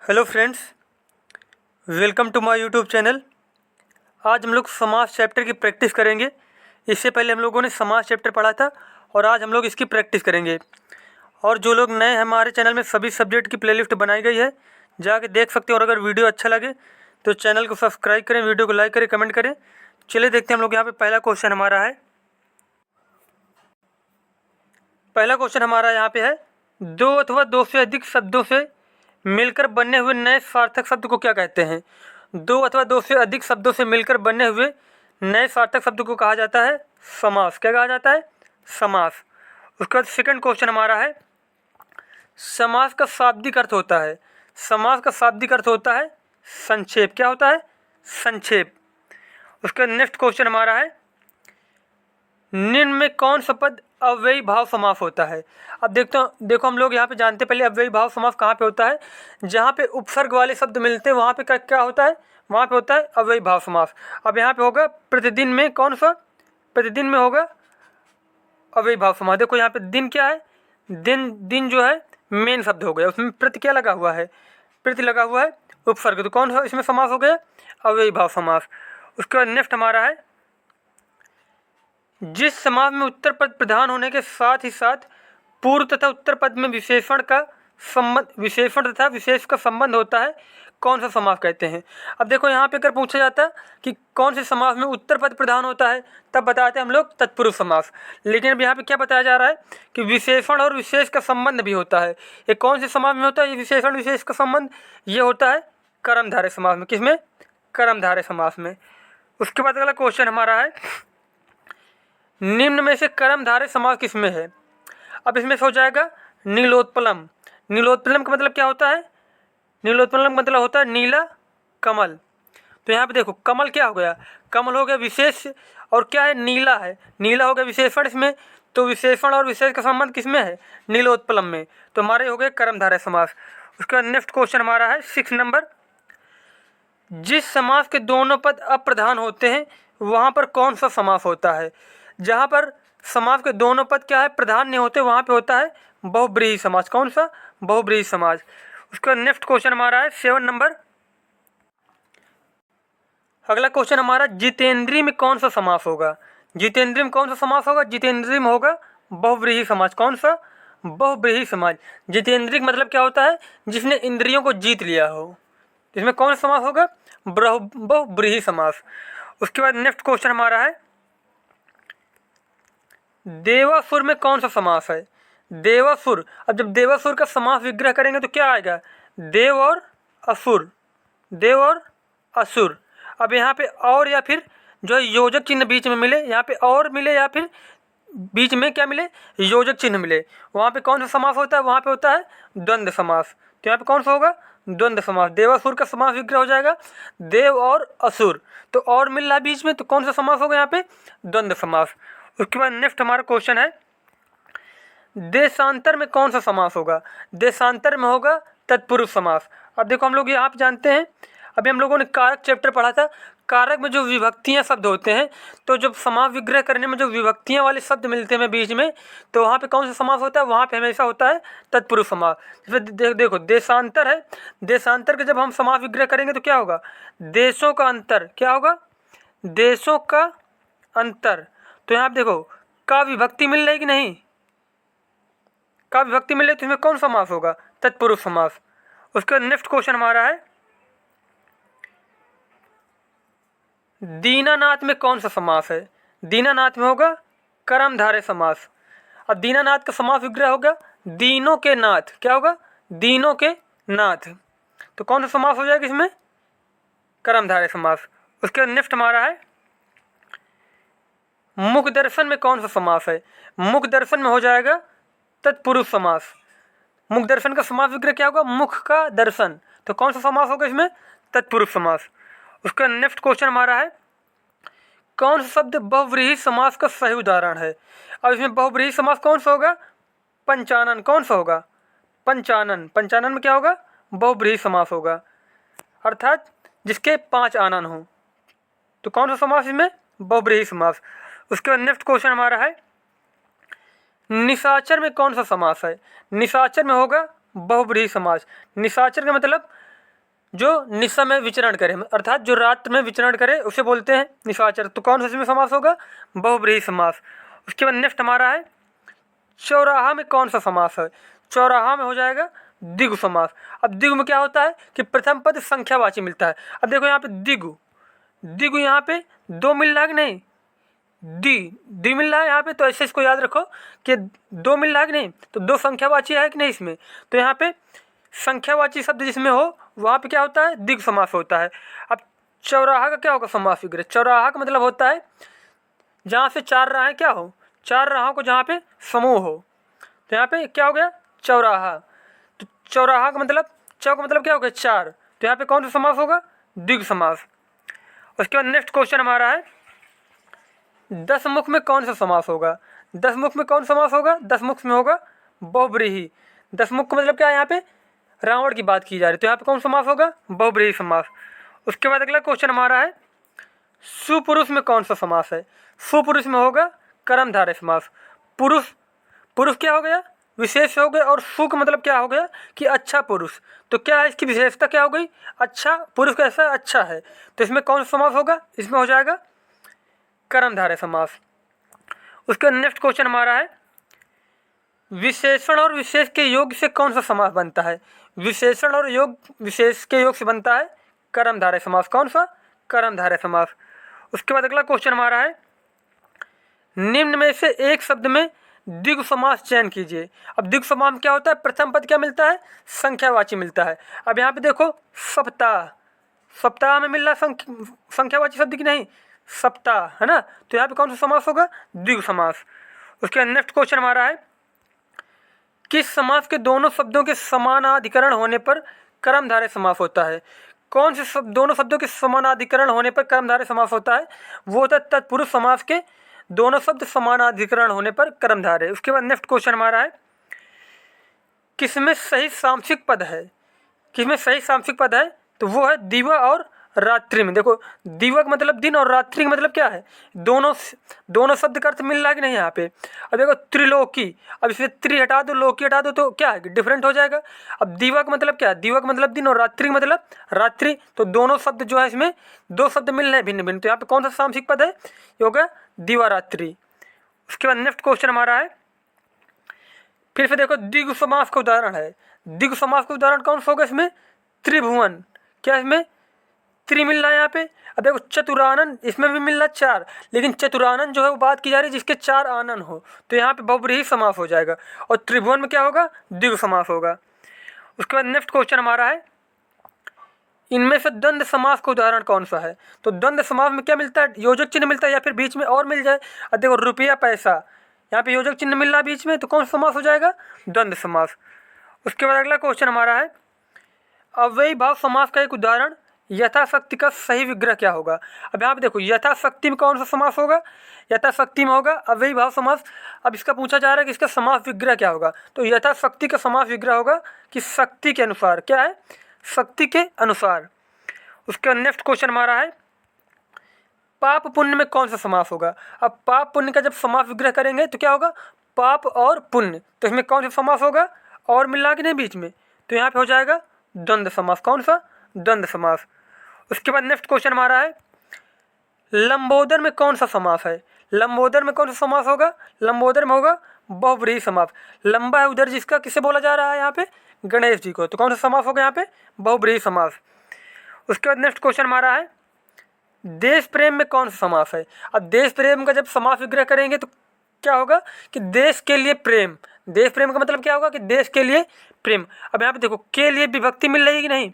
Hello friends, welcome to my YouTube channel. आज हम लोग समास चैप्टर की प्रैक्टिस करेंगे। इससे पहले हम लोगों ने समास चैप्टर पढ़ा था और आज हम लोग इसकी प्रैक्टिस करेंगे। और जो लोग नए हैं, हमारे चैनल में सभी सब्जेक्ट की प्लेलिस्ट बनाई गई है, जाके देख सकते हैं। और अगर वीडियो अच्छा लगे तो चैनल को सब्सक्राइब करें, वीडियो को लाइक करें, कमेंट करें। चलिए देखते हैं हम लोग। यहाँ पर पहला क्वेश्चन हमारा है, यहाँ पे है, दो अथवा दो से अधिक शब्दों से मिलकर बनने हुए नए सार्थक शब्द को क्या कहते हैं? दो अथवा दो से अधिक शब्दों से मिलकर बनने हुए नए सार्थक शब्द को कहा जाता है समास। क्या कहा जाता है? समास। उसके बाद सेकंड क्वेश्चन हमारा है, समास का शाब्दिक अर्थ होता है। समास का शाब्दिक अर्थ होता है संक्षेप। क्या होता है? संक्षेप। उसके बाद नेक्स्ट क्वेश्चन हमारा है, निम्न में कौन सा पद अव्ययी भाव समास होता है? अब देखो हम लोग यहाँ पे जानते हैं पहले अव्ययी भाव समास कहाँ पे होता है। जहाँ पे उपसर्ग वाले शब्द मिलते हैं वहाँ पे क्या होता है? वहाँ पे होता है अव्ययी भाव समास। अब यहाँ पे होगा प्रतिदिन में, कौन सा? प्रतिदिन में होगा अव्ययी भाव समास। देखो यहाँ पे दिन क्या है? दिन जो है मेन शब्द हो गया, उसमें प्रति क्या लगा हुआ है? प्रति लगा हुआ है उपसर्ग। तो कौन सा इसमें समास हो गया? अव्ययी भाव समास। उसके बाद नेक्स्ट हमारा है, जिस समास में उत्तर पद प्रधान होने के साथ ही साथ पूर्व तथा उत्तर पद में विशेषण तथा विशेष का संबंध होता है, कौन सा समास कहते हैं? अब देखो यहाँ पे अगर पूछा जाता है कि कौन से समास में उत्तर पद प्रधान होता है, तब बताते हैं हम लोग तत्पुरुष समास। लेकिन अब यहाँ पे क्या बताया जा रहा है कि विशेषण और विशेष का संबंध भी होता है। ये कौन से समास में होता है? ये विशेषण विशेष का संबंध ये होता है कर्मधारय समास में। किसमें? कर्मधारय समास में। उसके बाद अगला क्वेश्चन हमारा है, निम्न में से कर्मधारय समास किसमें है? अब इसमें से हो जाएगा नीलोत्पलम। नीलोत्पलम का मतलब क्या होता है? नीलोत्पलम का मतलब होता है नीला कमल। तो यहाँ पे देखो कमल क्या हो गया? कमल हो गया विशेष, और क्या है? नीला है। नीला हो गया विशेषण इसमें। तो विशेषण और विशेष का संबंध किसमें है? नीलोत्पलम में। तो हमारे हो गए कर्मधारय समास। उसके बाद नेक्स्ट क्वेश्चन हमारा है 6 नंबर, जिस समास के दोनों पद अप्रधान होते हैं वहाँ पर कौन सा समास होता है? जहाँ पर समास के दोनों पद क्या है? प्रधान नहीं होते, वहाँ पे होता है बहुब्रीहि समास। कौन सा? बहुब्रीहि समास। उसका नेक्स्ट क्वेश्चन हमारा है 7 नंबर। अगला क्वेश्चन हमारा, जितेंद्रिय में कौन सा समास होगा? जितेंद्रिय में कौन सा समास होगा? जितेंद्रिय में होगा बहुब्रीहि समास। कौन सा? बहुब्रीहि समास। जितेंद्रिय मतलब क्या होता है? जिसने इंद्रियों को जीत लिया हो। इसमें कौन सा समास होगा? बहुब्रीहि समास। उसके बाद नेक्स्ट क्वेश्चन हमारा है, देवासुर में कौन सा समास है? देवासुर। अब जब देवासुर का समास विग्रह करेंगे तो क्या आएगा? देव और असुर। देव और असुर। अब यहाँ पे और या फिर जो है योजक चिन्ह बीच में मिले, यहाँ पे और मिले या फिर बीच में क्या मिले? योजक चिन्ह मिले, वहाँ पे कौन सा समास होता है? वहाँ पे होता है द्वंद्व समास। तो यहाँ पे कौन सा होगा? द्वंद्व समास। देवासुर का समास विग्रह हो जाएगा देव और असुर। तो और मिल रहा है बीच में, तो कौन सा समास होगा यहाँ पे? द्वंद्व समास। उसके बाद नेक्स्ट हमारा क्वेश्चन है, देशांतर में कौन सा समास होगा? देशांतर में होगा तत्पुरुष समास। अब देखो हम लोग यहाँ पे जानते हैं, अभी हम लोगों ने कारक चैप्टर पढ़ा था। कारक में जो विभक्तियाँ शब्द होते हैं, तो जब समास विग्रह करने में जो विभक्तियाँ वाले शब्द मिलते हैं बीच में, तो वहाँ पे कौन सा समास होता है? वहाँ पे हमेशा होता है तत्पुरुष समास। जैसे देखो देशांतर है, देशांतर के जब हम समास विग्रह करेंगे तो क्या होगा? देशों का अंतर। क्या होगा? देशों का अंतर। तो यहाँ पे देखो का विभक्ति मिल रही है कि नहीं? का विभक्ति मिल रही है, तो इसमें कौन सा समास होगा? तत्पुरुष समास। उसका नेक्स्ट क्वेश्चन हमारा है, दीनानाथ में कौन सा समास है? दीनानाथ में होगा कर्मधारय समास। अब दीनानाथ का समास विग्रह होगा दीनों के नाथ। क्या होगा? दीनों के नाथ। तो कौन सा समास हो जाएगा इसमें? कर्मधारय समास। उसके नेक्स्ट हमारा है, मुख दर्शन में कौन सा समास है? मुख दर्शन में हो जाएगा तत्पुरुष समास। मुख दर्शन का समास विग्रह क्या होगा? मुख का दर्शन। तो कौन सा समास होगा इसमें? तत्पुरुष समास। उसका नेक्स्ट क्वेश्चन हमारा है, कौन सा शब्द बहुव्रीहि समास का सही उदाहरण है? अब इसमें बहुव्रीहि समास कौन सा होगा? पंचानन। कौन सा होगा? पंचानन। पंचानन में क्या होगा? बहुव्रीहि समास होगा, अर्थात जिसके 5 आनन हो। तो कौन सा समास इसमें? बहुव्रीहि समास। उसके बाद नेक्स्ट क्वेश्चन हमारा है, निशाचर में कौन सा समास है? निशाचर में होगा बहुव्रीहि समास। निशाचर का मतलब जो निशा में विचरण करे, अर्थात जो रात में विचरण करे उसे बोलते हैं निशाचर। तो कौन सा इसमें समास होगा? बहुब्रीहि समास। उसके बाद नेक्स्ट हमारा है चौराहा में कौन सा समास है? चौराहा में हो जाएगा द्विगु समास। अब द्विगु में क्या होता है कि प्रथम पद संख्यावाची मिलता है। अब देखो यहाँ पे द्विगु, द्विगु यहाँ पे दो मिल रहा है कि नहीं, द्वि मिल रहा है यहाँ पे, तो ऐसे इसको याद रखो कि दो मिल रहा है कि नहीं, तो दो संख्यावाची है कि नहीं इसमें, तो यहाँ पे संख्यावाची शब्द जिसमें हो वहाँ पे क्या होता है? द्विगु समास होता है। अब चौराहा का क्या होगा समास विग्रह? चौराहा का मतलब होता है जहाँ से चार राहें क्या हो, चार राहों को जहाँ पे समूह हो, तो यहाँ पे क्या हो गया? चौराहा। तो चौराहा का मतलब, चौ का मतलब क्या हो गया? चार, तो यहाँ पे कौन सा समास होगा? द्विगु समास। उसके बाद नेक्स्ट क्वेश्चन हमारा है दसमुख में कौन सा समास होगा? दसमुख में कौन समास होगा? दसमुख में होगा बहुब्रीहि। दसमुख का मतलब क्या है? यहाँ पे रावण की बात की जा रही है, तो यहाँ पे कौन समास होगा? बहुब्रीहि समास। उसके बाद अगला क्वेश्चन हमारा है सुपुरुष में कौन सा समास है? सुपुरुष में होगा कर्मधारय समास। पुरुष, पुरुष क्या हो गया? विशेष हो गया, और सु का मतलब क्या हो गया कि अच्छा पुरुष। तो क्या है इसकी विशेषता, क्या हो गई? अच्छा पुरुष कैसा है? अच्छा है। तो इसमें कौन सा समास होगा? इसमें हो जाएगा कर्मधारय समास। उसका नेक्स्ट क्वेश्चन हमारा है विशेषण और विशेष के योग से कौन सा समास बनता है? विशेषण और योग, विशेष के योग से बनता है कर्मधारय समास। कौन सा? कर्मधारय समास। उसके बाद अगला क्वेश्चन हमारा है निम्न में से एक शब्द में द्विगु समास चयन कीजिए। अब द्विगु समास में क्या होता है? प्रथम पद क्या मिलता है? संख्यावाची मिलता है। अब यहाँ पे देखो सप्ताह, सप्ताह में मिल रहा संख्यावाची शब्द की नहीं, सप्ताह है ना, तो यहाँ पे कौन सा समास होगा? द्विगु समास। उसके बाद नेक्स्ट क्वेश्चन हमारा है किस समास के दोनों शब्दों के समानाधिकरण होने पर कर्मधारय समास होता है? कौन से दोनों शब्दों के समानाधिकरण होने पर कर्मधारय समास होता है? वो होता है तत्पुरुष समास के दोनों शब्द समानाधिकरण होने पर कर्मधारय। उसके बाद नेक्स्ट क्वेश्चन हमारा है किसमें सही सामसिक पद है? किसमें सही सामसिक पद है? तो वो है दिवा और रात्रि में। देखो दिवा का मतलब दिन और रात्रि का मतलब क्या है? दोनों शब्द का अर्थ मिल रहा है कि नहीं यहाँ पे? अब देखो त्रिलोकी, अब इसमें त्रि हटा दो, लोकी हटा दो, तो क्या है? डिफरेंट हो जाएगा। अब दिवा का मतलब क्या है? दिवा का मतलब दिन और रात्रि का मतलब रात्रि, तो दोनों शब्द जो है इसमें दो शब्द मिल रहे हैं भिन्न भिन्न, तो यहाँ पे कौन सा सामसिक पद है? ये होगा दिवा रात्रि। उसके बाद नेक्स्ट क्वेश्चन हमारा है फिर से देखो द्विगु समास का उदाहरण है। द्विगु समास का उदाहरण कौन सा होगा इसमें? त्रिभुवन। क्या इसमें त्रि मिल रहा है यहाँ पे? अब देखो चतुरानन, इसमें भी मिल रहा है चार, लेकिन चतुरानन जो है वो बात की जा रही है जिसके चार आनन हो, तो यहाँ पे बहुब्रीहि समास हो जाएगा। और त्रिभुवन में क्या होगा? द्विगु समास होगा। उसके बाद नेक्स्ट क्वेश्चन हमारा है इनमें से द्वंद्व समास का उदाहरण कौन सा है? तो द्वंद्व समास में क्या मिलता है? योजक चिन्ह मिलता है, या फिर बीच में और मिल जाए। अब देखो रुपया पैसा, यहाँ पे योजक चिन्ह मिल रहा है बीच में, तो कौन सा समास हो जाएगा? द्वंद्व समास। उसके बाद अगला क्वेश्चन हमारा है अव्ययी भाव समास का एक उदाहरण यथाशक्ति का सही विग्रह क्या होगा? अब यहाँ पे देखो यथाशक्ति में कौन सा समास होगा? यथाशक्ति में होगा अव्ययी भाव समास। अब इसका पूछा जा रहा है कि इसका समास विग्रह क्या होगा? तो यथाशक्ति का समास विग्रह होगा कि शक्ति के अनुसार। क्या है? शक्ति के अनुसार। उसका नेक्स्ट क्वेश्चन हमारा है पाप पुण्य में कौन सा समास होगा? अब पाप पुण्य का जब समास विग्रह करेंगे तो क्या होगा? पाप और पुण्य, तो इसमें कौन सा समास होगा? और मिला कि नहीं बीच में, तो यहाँ पे हो जाएगा द्वंद्व समास। कौन सा? द्वंद्व समास। उसके बाद नेक्स्ट क्वेश्चन हमारा है लंबोदर में कौन सा समास है? लंबोदर में कौन सा समास होगा? लंबोदर में होगा बहुब्रीहि समास। लंबा है उधर जिसका, किसे बोला जा रहा है यहाँ पे? गणेश जी को, तो कौन सा समास होगा यहाँ पे? बहुब्रीहि समास। उसके बाद नेक्स्ट क्वेश्चन हमारा है देश प्रेम में कौन सा समास है? अब देश प्रेम का जब समास विग्रह करेंगे तो क्या होगा कि देश के लिए प्रेम। देश प्रेम का मतलब क्या होगा कि देश के लिए प्रेम। अब यहाँ पे देखो के लिए विभक्ति मिल रही है कि नहीं?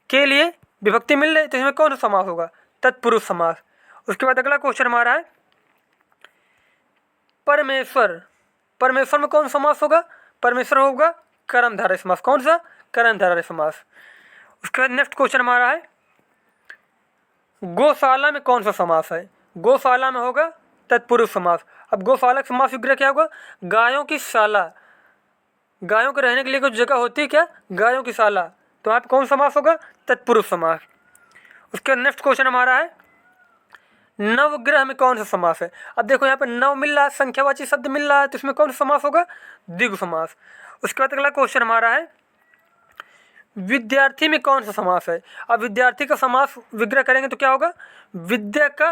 के लिए विभक्ति मिल रही है, तो इसमें कौन सा समास होगा? तत्पुरुष समास। उसके बाद अगला क्वेश्चन हमारा है परमेश्वर। परमेश्वर में कौन सा समास होगा? परमेश्वर होगा कर्मधारय समास। कौन सा? कर्मधारय समास। उसके बाद नेक्स्ट क्वेश्चन हमारा है गौशाला में कौन सा समास है? गौशाला में होगा तत्पुरुष समास। अब गौशाला का समास विग्रह क्या होगा? गायों की शाला, गायों के रहने के लिए कुछ जगह होती है क्या? गायों की शाला, तो यहाँ पे कौन समास होगा? तत्पुरुष समास। उसके बाद नेक्स्ट क्वेश्चन हमारा है नवग्रह में कौन सा समास है? अब देखो यहाँ पे नव मिल रहा है, संख्यावाची शब्द मिल रहा है, तो इसमें कौन सा समास होगा? द्विगु समास। उसके बाद अगला क्वेश्चन हमारा है विद्यार्थी में कौन सा समास है? अब विद्यार्थी का समास विग्रह करेंगे तो क्या होगा? विद्या का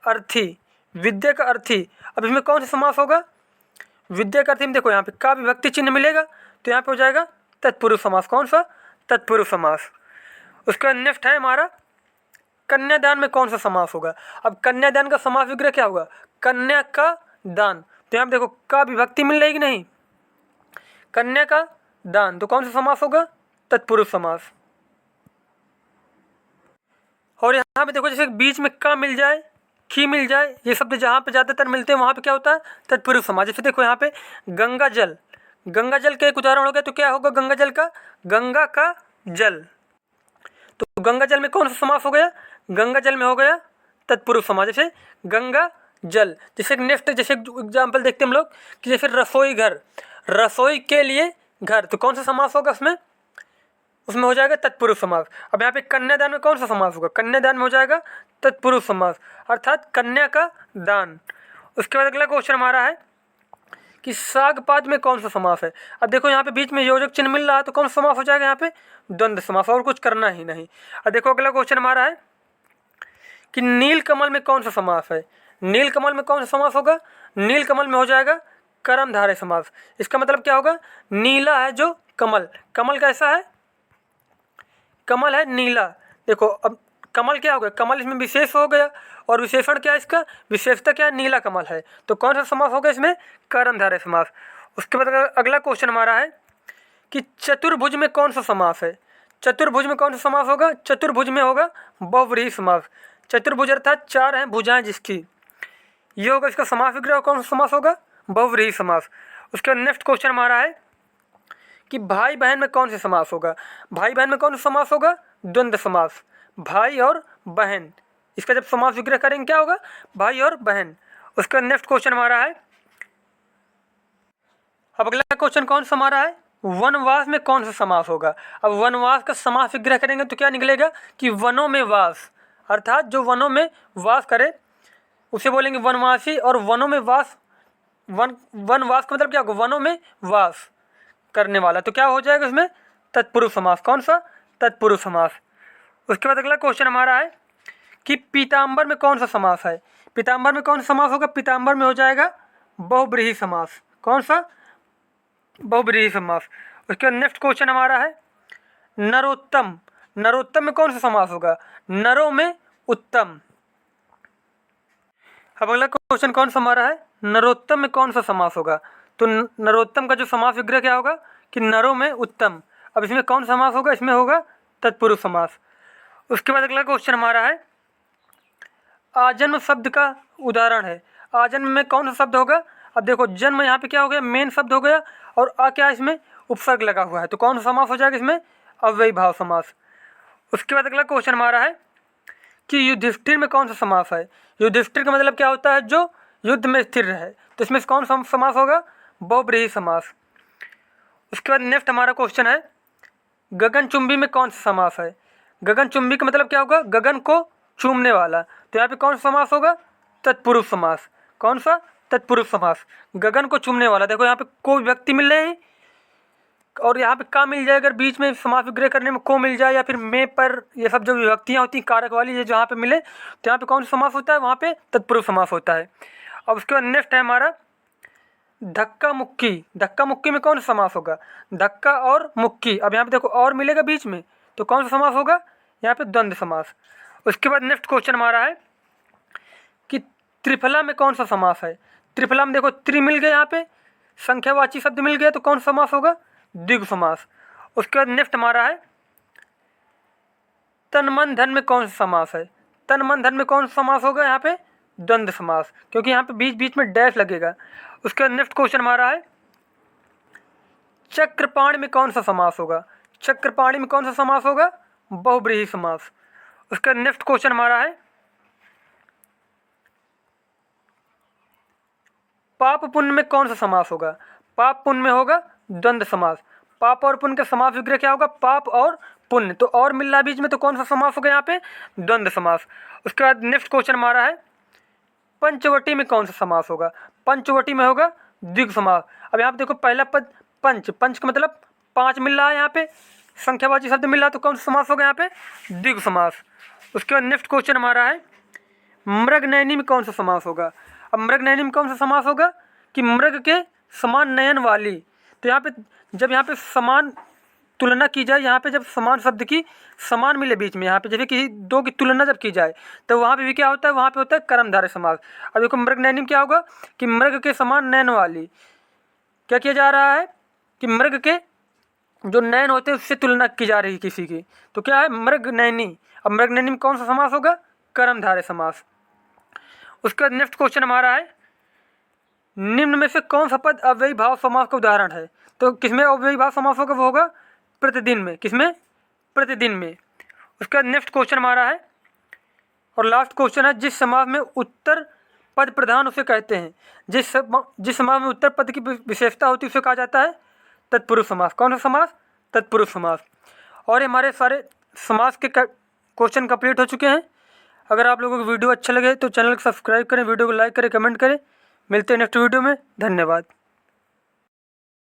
अर्थी, विद्या का अर्थी। अब इसमें कौन सा समास होगा? विद्या का अर्थी में देखो यहाँ पे का विभक्ति चिन्ह मिलेगा तो यहाँ पे हो जाएगा तत्पुरुष समास। कौन सा? तत्पुरुष समास। उसका नेक्स्ट है हमारा कन्यादान में कौन सा समास होगा? अब कन्यादान का समास विग्रह क्या होगा? कन्या का दान। तो यहाँ पे देखो का विभक्ति मिल रही कि नहीं? कन्या का दान, तो कौन सा समास होगा? तत्पुरुष समास। और यहाँ पे देखो जैसे बीच में का मिल जाए, खी मिल जाए, ये शब्द जहाँ पे ज़्यादातर मिलते हैं वहाँ पे क्या होता है? तत्पुरुष समास। जैसे देखो यहाँ पे गंगा जल, गंगा जल का एक उदाहरण हो गया, तो क्या होगा गंगा जल का? गंगा का जल। तो गंगा जल में कौन सा समास हो गया? गंगा जल में हो गया तत्पुरुष समास। जैसे गंगा जल। जैसे नेक्स्ट जैसे एग्जाम्पल देखते हैं हम लोग कि जैसे रसोई घर, रसोई के लिए घर, तो कौन सा समास होगा उसमें? उसमें हो जाएगा तत्पुरुष समास। अब यहाँ पे कन्यादान में कौन सा समास होगा? कन्यादान में हो जाएगा तत्पुरुष समास, अर्थात कन्या का दान। उसके बाद अगला क्वेश्चन हमारा है कि सागपात में कौन सा समास है? अब देखो यहाँ पे बीच में योजक चिन्ह मिल रहा है तो कौन सा समास हो जाएगा? यहाँ पे द्वंद्व समास, और कुछ करना ही नहीं। अब देखो अगला क्वेश्चन हमारा है कि नीलकमल में कौन सा समास है? नीलकमल में कौन सा समास होगा? नीलकमल में हो जाएगा कर्मधारय समास। इसका मतलब क्या होगा? नीला है जो कमल, कमल कैसा है? कमल है नीला। देखो अब कमल क्या हो गया? कमल इसमें विशेष हो गया, और विशेषण क्या है इसका? विशेषता क्या है? नीला कमल है। तो कौन सा समास होगा इसमें? कर्मधारय समास। उसके बाद अगला क्वेश्चन हमारा है कि चतुर्भुज में कौन सा समास है? चतुर्भुज में कौन सा समास होगा? चतुर्भुज में होगा बहुव्रीहि समास। चतुर्भुज अर्थात चार हैं भुजाएं जिसकी, ये होगा इसका समास विग्रह। कौन सा समास होगा? बहुव्रीहि समास। उसके बाद नेक्स्ट क्वेश्चन हमारा है कि भाई बहन में कौन सा समास होगा? भाई बहन में कौन सा समास होगा? द्वंद्व समास। भाई और बहन, इसका जब समास विग्रह करेंगे क्या होगा? भाई और बहन। उसका नेक्स्ट क्वेश्चन हमारा है, अब अगला क्वेश्चन कौन सा हमारा है? वनवास में कौन सा समास होगा? अब वनवास का समास विग्रह करेंगे तो क्या निकलेगा कि वनों में वास, अर्थात जो वनों में वास करे उसे बोलेंगे वनवासी। और वनों में वास, वनवास का मतलब क्या होगा? वनों में वास करने वाला। तो क्या हो जाएगा इसमें? तत्पुरुष समास। कौन सा? तत्पुरुष समास। उसके बाद अगला क्वेश्चन हमारा है कि पीताम्बर में कौन सा समास है? पीताम्बर में कौन सा समास होगा? पीताम्बर में हो जाएगा बहुव्रीहि समास। कौन सा? बहुव्रीहि समास। उसके बाद नेक्स्ट क्वेश्चन हमारा है नरोत्तम। नरोत्तम में कौन सा समास होगा? नरों में उत्तम। अब अगला क्वेश्चन कौन सा हमारा है? नरोत्तम में कौन सा समास होगा? तो नरोत्तम का जो समास विग्रह क्या होगा कि नरों में उत्तम। अब इसमें कौन सा समास होगा? इसमें होगा तत्पुरुष समास। उसके बाद अगला क्वेश्चन हमारा है आजन्म शब्द का उदाहरण है। आजन्म में कौन सा शब्द होगा? अब देखो जन्म यहाँ पे क्या हो गया? मेन शब्द हो गया, और आ क्या इसमें? उपसर्ग लगा हुआ है। तो कौन सा समास हो जाएगा इसमें? अव्ययी भाव समास। उसके बाद अगला क्वेश्चन हमारा है कि युधिष्ठिर में कौन सा समास है? युधिष्ठिर का मतलब क्या होता है? जो युद्ध में स्थिर रहे। तो इसमें कौन सा समास होगा? बहुव्रीहि समास। उसके बाद नेक्स्ट हमारा क्वेश्चन है गगनचुंबी में कौन सा समास है? गगनचुंबी का मतलब क्या होगा? गगन को चूमने वाला। तो यहाँ पे कौन सा समास होगा? तत्पुरुष समास। कौन सा? तत्पुरुष समास। गगन को चूमने वाला। देखो यहाँ पे को विभक्ति मिल रही है, और यहाँ पे का मिल जाए, अगर बीच में समास विग्रह करने में को मिल जाए, या फिर में पर, ये सब जो विभक्तियाँ होती हैं कारक वाली, ये जहाँ पे मिले तो यहाँ पे कौन सा समास होता है? वहाँ पे तत्पुरुष समास होता है। अब उसके बाद नेक्स्ट है हमारा धक्का मुक्की। धक्का मुक्की में कौन सा समास होगा? धक्का और मुक्की। अब यहाँ पे देखो और मिलेगा बीच में, तो कौन सा समास होगा? यहाँ पे द्वंद्व समास। उसके बाद नेक्स्ट क्वेश्चन हमारा है कि त्रिफला में कौन सा समास है? त्रिफला में देखो त्रि मिल गया, यहाँ पे संख्यावाची शब्द मिल गया, तो कौन सा समास होगा? द्विगु समास। उसके बाद नेक्स्ट हमारा है तन मन धन में कौन सा समास है? तन मन धन में कौन सा समास होगा? यहाँ पे द्वंद्व समास, क्योंकि यहाँ पे बीच बीच में डैश लगेगा। उसके बाद नेक्स्ट क्वेश्चन हमारा है चक्रपाणि में कौन सा समास होगा? चक्रपाणि में कौन सा समास होगा? बहुव्रीहि समास। उसका नेक्स्ट क्वेश्चन हमारा है पाप पुण्य में कौन सा समास होगा? पाप पुण्य में होगा द्वंद्व समास। पाप और पुण्य का समास विग्रह क्या होगा? पाप और पुण्य। तो और मिल रहा बीच में, तो कौन सा समास होगा? यहाँ पे द्वंद्व समास। उसके बाद नेक्स्ट क्वेश्चन हमारा है पंचवटी में कौन सा समास होगा? पंचवटी में होगा द्विगु समास। अब यहाँ पे देखो पहला पद पंच, पंच का मतलब पाँच मिल रहा है यहाँ पे संख्यावाची शब्द मिल रहा तो कौन सा समास होगा यहाँ पे? द्विगु समास। उसके बाद नेक्स्ट क्वेश्चन हमारा है मृगनयनी में कौन सा समास होगा? अब मृगनयनी में कौन सा समास होगा कि मृग के समान नयन वाली। तो यहाँ पे जब यहाँ पे समान तुलना की जाए, यहाँ पे जब समान शब्द की समान मिले बीच में, यहाँ पे जैसे किसी दो की तुलना जब की जाए तो वहाँ पे भी क्या होता है? वहाँ पे होता है कर्मधारय समास। अब देखो मृगनयनी में क्या होगा कि मृग के समान नयन वाली। क्या किया जा रहा है कि मृग के जो नयन होते हैं उससे तुलना की जा रही है किसी की, तो क्या है? मृगनयनी। अब मृगनयनी में कौन सा समास होगा? कर्मधारय समास। उसके बाद नेक्स्ट क्वेश्चन हमारा है निम्न में से कौन सा पद अव्ययी भाव समास का उदाहरण है? तो किसमें अव्ययी भाव समास होगा? वो होगा प्रतिदिन में। किसमें? प्रतिदिन में। उसके बाद नेक्स्ट क्वेश्चन हमारा है और लास्ट क्वेश्चन है जिस समास में उत्तर पद प्रधान उसे कहते हैं। जिस समास में उत्तर पद की विशेषता होती है उसे कहा जाता है तत्पुरुष समास। कौन सा समास? तत्पुरुष समास। और ये हमारे सारे समास के क्वेश्चन कंप्लीट हो चुके हैं। अगर आप लोगों को वीडियो अच्छा लगे तो चैनल को सब्सक्राइब करें, वीडियो को लाइक करें, कमेंट करें। मिलते हैं नेक्स्ट वीडियो में। धन्यवाद।